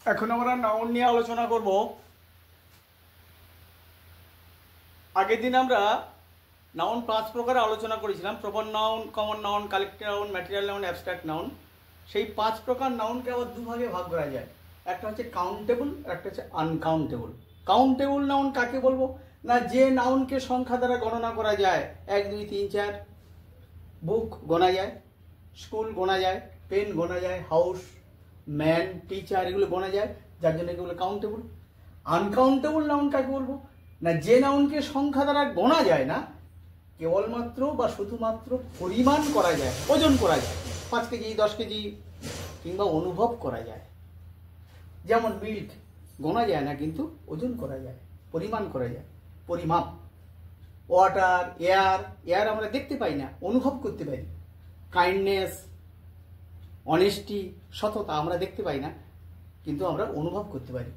এখন আমরা নাউন নিয়ে আলোচনা করব। আগের দিন আমরা নাউন 5 প্রকার আলোচনা করেছিলাম, proper noun, common noun, collective noun, material noun, abstract noun. সেই 5 প্রকার নাউনকে আবার দুভাগে ভাগ করা যায়। একটা হচ্ছে কাউন্টেবল, একটা হচ্ছে আনকাউন্টেবল। কাউন্টেবল নাউন কাকে বলবো না, যে নাউনকে সংখ্যা দ্বারা গণনা করা যায়। 1 2 3 4, বুক গোনা যায়, স্কুল গোনা যায়, পেন গোনা যায়, হাউস, ম্যান, টিচার, এগুলো গোনা যায়, যার জন্য এগুলো কাউন্টেবল। আনকাউন্টেবল নাউন কাকে বলবো না, যে নাউনকে সংখ্যা দ্বারা গোনা যায় না, কেবলমাত্র বা শুধুমাত্র পরিমাণ করা যায়, ওজন করা যায়, 5 কেজি 10 কেজি কিংবা অনুভব করা যায়। যেমন মিল্ক গোনা যায় না, কিন্তু ওজন করা যায়, পরিমাণ করা যায়, পরিমাপ। ওয়াটার, এয়ার, এয়ার আমরা দেখতে পাই না, অনুভব করতে পারি। কাইন্ডনেস, অনেস্টি, সততা আমরা দেখতে পাই না, কিন্তু আমরা অনুভব করতে পারি।